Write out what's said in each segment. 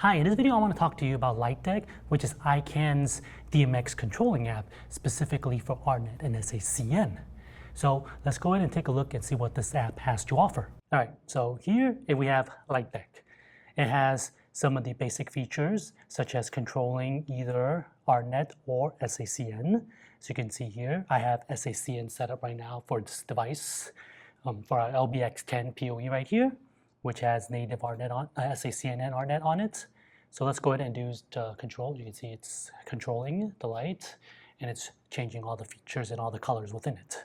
Hi, in this video I want to talk to you about LightDeck, which is Ican's DMX controlling app specifically for ARTnet and SACN. So let's go ahead and take a look and see what this app has to offer. All right, so here we have LightDeck. It has some of the basic features such as controlling either ARTnet or SACN. So you can see here, I have SACN set up right now for this device for our LBX10 PoE right here, which has native ARTnet on SACN and ARTnet on it. So let's go ahead and do control. You can see it's controlling the light and it's changing all the features and all the colors within it.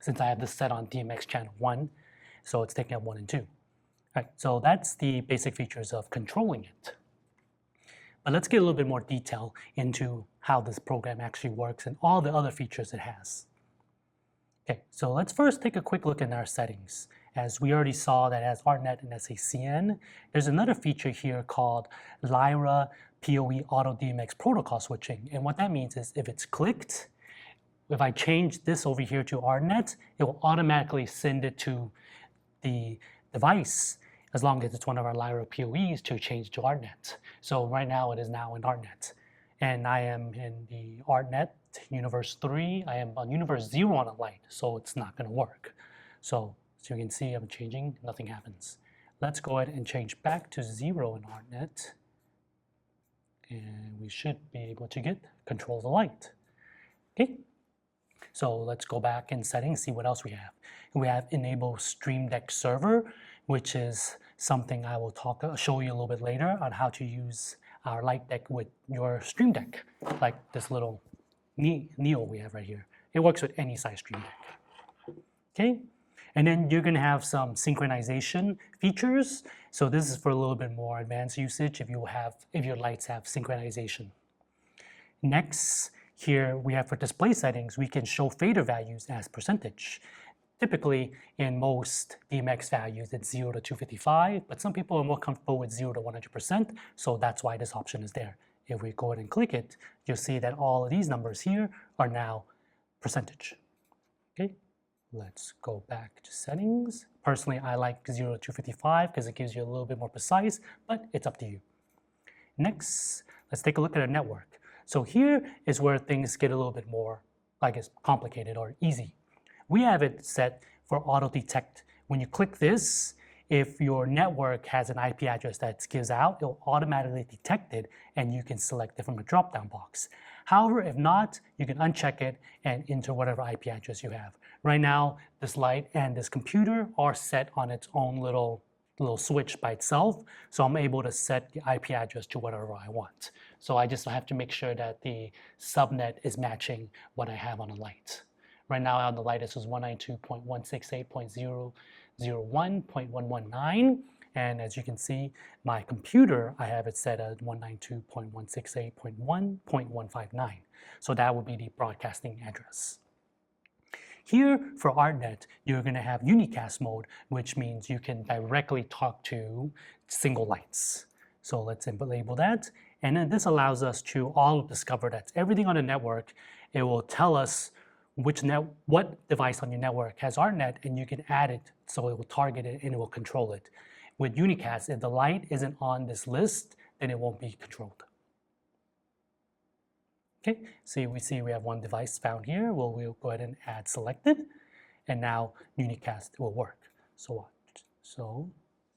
Since I have this set on DMX channel 1, so it's taking up 1 and 2. All right, so that's the basic features of controlling it. But let's get a little bit more detail into how this program actually works and all the other features it has. Okay, so let's first take a quick look in our settings. As we already saw that as ARTnet and SACN, there's another feature here called Lyra PoE Auto DMX Protocol Switching. And what that means is if it's clicked, if I change this over here to ARTnet, it will automatically send it to the device as long as it's one of our Lyra PoEs to change to ARTnet. So right now it is now in ARTnet. And I am in the ARTnet Universe 3. I am on Universe 0 on a light, so it's not going to work. So you can see I'm changing, nothing happens. Let's go ahead and change back to 0 in ARTnet. And we should be able to get control of the light. Okay, so let's go back in settings, see what else we have. We have enable Stream Deck server, which is something I will show you a little bit later on how to use our LightDeck with your Stream Deck, like this little Neo we have right here. It works with any size Stream Deck. Okay, and then you're going to have some synchronization features. So this is for a little bit more advanced usage if your lights have synchronization. Next, here we have for display settings, we can show fader values as percentage. Typically, in most DMX values, it's 0 to 255, but some people are more comfortable with 0 to 100%, so that's why this option is there. If we go ahead and click it, you'll see that all of these numbers here are now percentage. Okay, let's go back to settings. Personally, I like 0 to 255 because it gives you a little bit more precise, but it's up to you. Next, let's take a look at our network. So here is where things get a little bit more, I guess, complicated or easy. We have it set for auto detect. When you click this, if your network has an IP address that gives out, it'll automatically detect it and you can select it from a drop-down box. However, if not, you can uncheck it and enter whatever IP address you have. Right now, this light and this computer are set on its own little switch by itself, so I'm able to set the IP address to whatever I want. So I just have to make sure that the subnet is matching what I have on the light. Right now on the light, this is 192.168.001.119. And as you can see, my computer, I have it set at 192.168.1.159. So that would be the broadcasting address. Here for ARTnet, you're going to have unicast mode, which means you can directly talk to single lights. So let's label that. And then this allows us to all discover that everything on the network. It will tell us what device on your network has ARTnet, and you can add it so it will target it and it will control it. With unicast, if the light isn't on this list, then it won't be controlled. Okay, so we have one device found here. We'll go ahead and add selected, and now unicast will work. So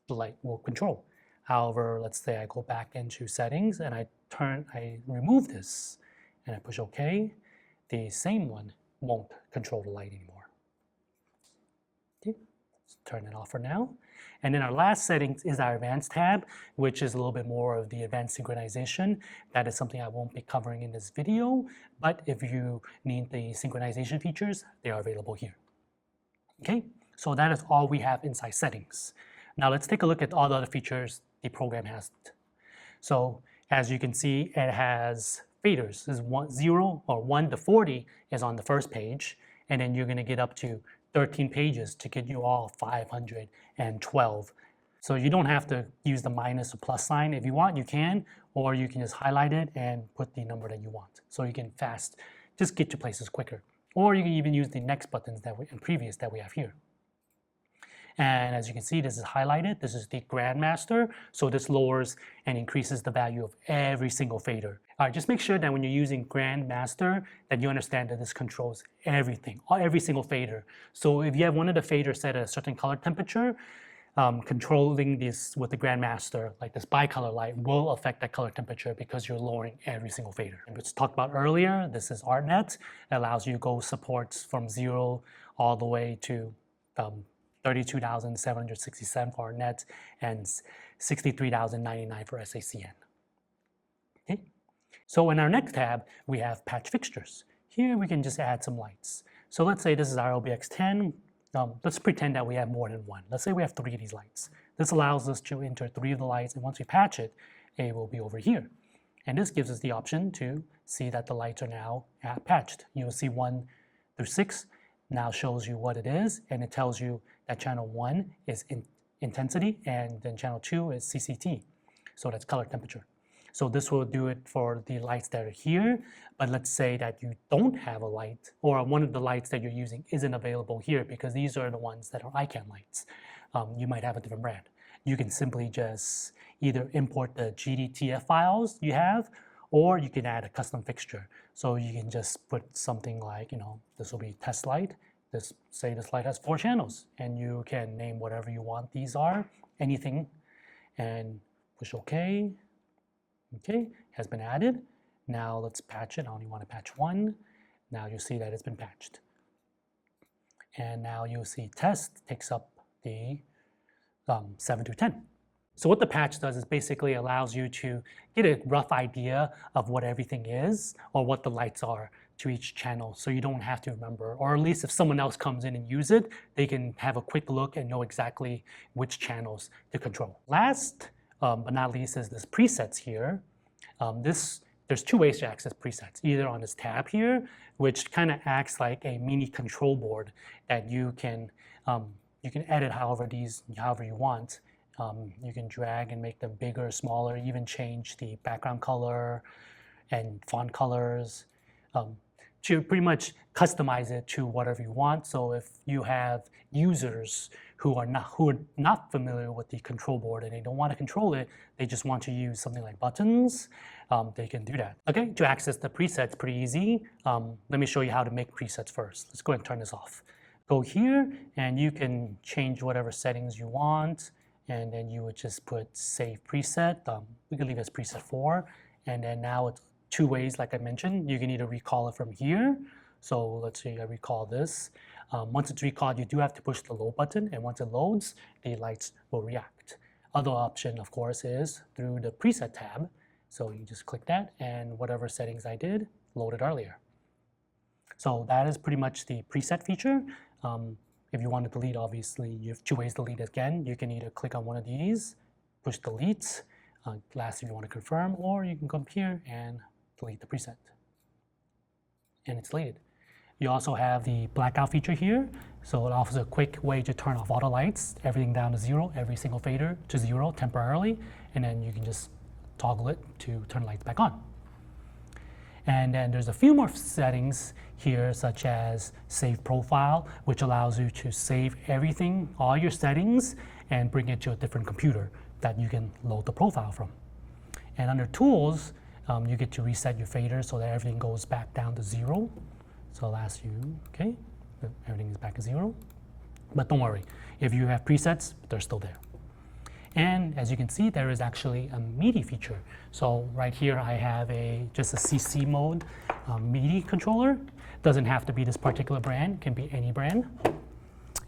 the light will control. However, let's say I go back into settings and I remove this and I push OK. The same one won't control the light anymore. Okay, let's turn it off for now. And then our last settings is our advanced tab, which is a little bit more of the advanced synchronization. That is something I won't be covering in this video, but if you need the synchronization features, they are available here. Okay, so that is all we have inside settings. Now let's take a look at all the other features the program has. So as you can see, it has faders. This is 0 or 1 to 40 is on the first page, and then you're going to get up to 13 pages to get you all 512. So you don't have to use the minus or plus sign. If you want, you can, or you can just highlight it and put the number that you want. So you can just get to places quicker. Or you can even use the next buttons and previous that we have here. And as you can see, this is highlighted. This is the Grandmaster. So this lowers and increases the value of every single fader. All right, just make sure that when you're using Grandmaster, that you understand that this controls everything, every single fader. So if you have one of the faders set at a certain color temperature, controlling this with the Grandmaster, like this bicolor light, will affect that color temperature because you're lowering every single fader. And which talked about earlier, this is ArtNet. It allows you to go supports from 0 all the way to 32,767 for ArtNet and 63,099 for SACN. Okay. So in our next tab, we have patch fixtures. Here we can just add some lights. So let's say this is our LBX10. Let's pretend that we have more than one. Let's say we have 3 of these lights. This allows us to enter 3 of the lights, and once we patch it, it will be over here. And this gives us the option to see that the lights are now patched. You'll see 1 through 6 now shows you what it is, and it tells you that channel 1 is intensity, and then channel 2 is CCT. So that's color temperature. So this will do it for the lights that are here, but let's say that you don't have a light, or one of the lights that you're using isn't available here because these are the ones that are Ikan lights. You might have a different brand. You can simply just either import the GDTF files you have, or you can add a custom fixture. So you can just put something like, this will be test light. Say this light has 4 channels, and you can name whatever you want these are, anything, and push OK. Okay, has been added. Now let's patch it. I only want to patch 1. Now you'll see that it's been patched. And now you'll see test takes up the 7 through 10. So what the patch does is basically allows you to get a rough idea of what everything is or what the lights are to each channel, so you don't have to remember, or at least if someone else comes in and use it, they can have a quick look and know exactly which channels to control. Last but not least is this presets here. There's 2 ways to access presets, either on this tab here, which kind of acts like a mini control board that you can edit however you want. You can drag and make them bigger, smaller, even change the background color and font colors to pretty much customize it to whatever you want. So if you have users who are not familiar with the control board and they don't want to control it, they just want to use something like buttons, they can do that. Okay, to access the presets, pretty easy. Let me show you how to make presets first. Let's go ahead and turn this off. Go here and you can change whatever settings you want, and then you would just put save preset. We can leave it as preset 4, and then now it's 2 ways, like I mentioned. You can either recall it from here. So let's say I recall this. Once it's recalled, you do have to push the load button, and once it loads, the lights will react. Other option, of course, is through the preset tab. So you just click that, and whatever settings I did, loaded earlier. So that is pretty much the preset feature. If you want to delete, obviously, you have 2 ways to delete again. You can either click on one of these, push delete, last if you want to confirm, or you can come here and delete the preset. And it's deleted. You also have the blackout feature here. So it offers a quick way to turn off all the lights, everything down to 0, every single fader to 0 temporarily, and then you can just toggle it to turn the lights back on. And then there's a few more settings here, such as save profile, which allows you to save everything, all your settings, and bring it to a different computer that you can load the profile from. And under tools, you get to reset your fader so that everything goes back down to 0. So I'll ask you, okay, everything is back to 0. But don't worry, if you have presets, they're still there. And as you can see, there is actually a MIDI feature. So right here, I have just a CC mode MIDI controller. Doesn't have to be this particular brand, can be any brand.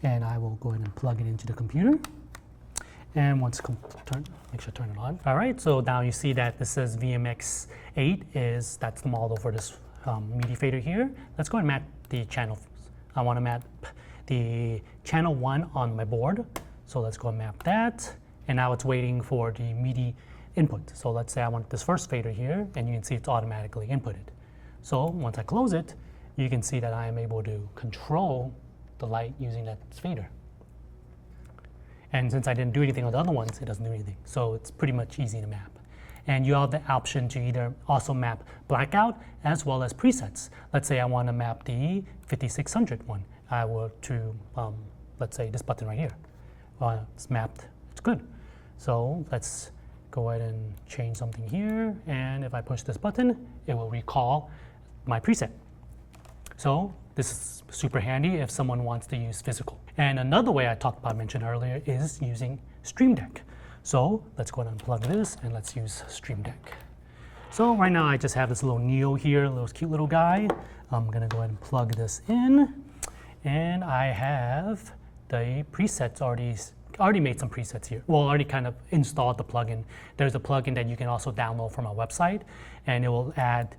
And I will go ahead and plug it into the computer. And once make sure to turn it on. All right, so now you see that this says VMX 8 that's the model for this MIDI fader here. Let's go ahead and map the channel. I want to map the channel 1 on my board. So let's go and map that. And now it's waiting for the MIDI input. So let's say I want this first fader here, and you can see it's automatically inputted. So once I close it, you can see that I am able to control the light using that fader. And since I didn't do anything with the other ones, it doesn't do anything. So it's pretty much easy to map. And you have the option to either also map blackout as well as presets. Let's say I want to map the 5600 one. I will to, let's say this button right here. it's mapped, it's good. So let's go ahead and change something here, and if I push this button, it will recall my preset. So this is super handy if someone wants to use physical. And another way I mentioned earlier is using Stream Deck. So let's go ahead and unplug this and let's use Stream Deck. So right now I just have this little Neo here, a little cute little guy. I'm gonna go ahead and plug this in, and I have the presets already made some presets here. Well, already kind of installed the plugin. There's a plugin that you can also download from our website, and it will add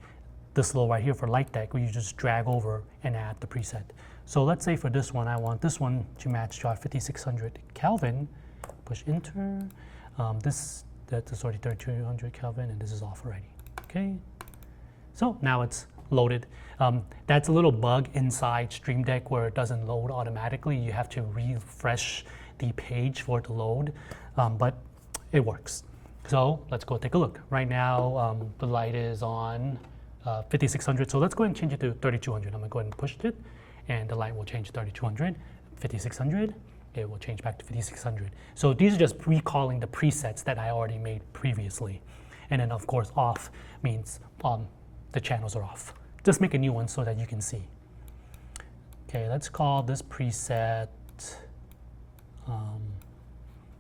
this little right here for Light Deck, where you just drag over and add the preset. So let's say for this one, I want this one to match to our 5600 Kelvin. Push enter. That's already 3200 Kelvin, and this is off already. Okay. So now it's loaded. That's a little bug inside Stream Deck where it doesn't load automatically. You have to refresh the page for it to load, but it works. So let's go take a look. Right now, the light is on 5600, so let's go ahead and change it to 3200. I'm gonna go ahead and push it, and the light will change to 3200, 5600, it will change back to 5600. So these are just recalling the presets that I already made previously. And then of course off means the channels are off. Just make a new one so that you can see. Okay, let's call this preset,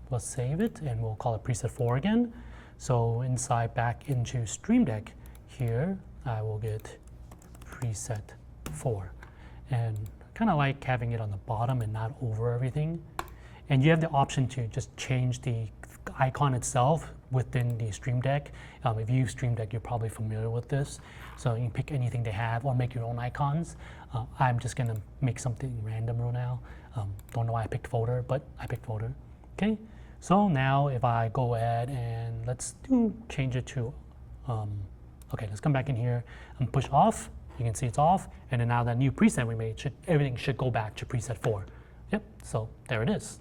we'll save it and we'll call it preset 4 again. So inside back into Stream Deck here, I will get preset 4. And kind of like having it on the bottom and not over everything. And you have the option to just change the icon itself within the Stream Deck. If you use Stream Deck, you're probably familiar with this. So you can pick anything they have or make your own icons. I'm just gonna make something random right now. Don't know why I picked folder, but I picked folder. Okay, so now if I go ahead and let's change it to, okay, let's come back in here and push off. You can see it's off, and then now that new preset we made, everything should go back to preset 4. Yep, so there it is.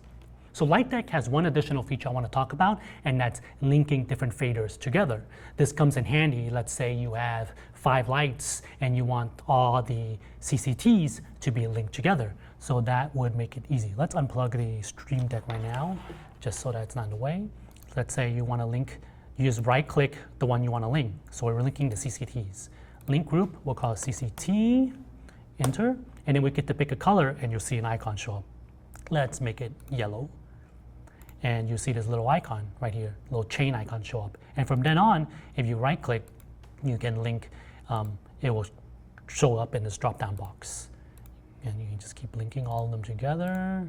So Light Deck has one additional feature I want to talk about, and that's linking different faders together. This comes in handy. Let's say you have 5 lights and you want all the CCTs to be linked together. So that would make it easy. Let's unplug the Stream Deck right now, just so that it's not in the way. Let's say you want to link, you just right click the one you want to link. So we're linking the CCTs. Link group, we'll call it CCT, enter, and then we get to pick a color and you'll see an icon show up. Let's make it yellow. And you see this little icon right here, little chain icon show up. And from then on, if you right click, you can link, it will show up in this drop down box. And you can just keep linking all of them together.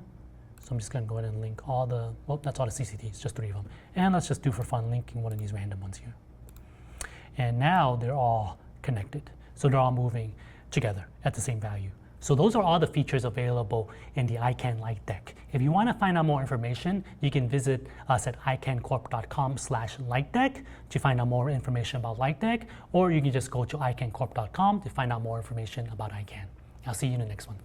So I'm just gonna go ahead and link all the, well, that's all the CCTs, just 3 of them. And let's just do for fun, linking one of these random ones here. And now they're all connected. So they're all moving together at the same value. So those are all the features available in the Ikan Light Deck. If you want to find out more information, you can visit us at ikancorp.com/lightdeck to find out more information about Light Deck, or you can just go to ikancorp.com to find out more information about Ikan. I'll see you in the next one.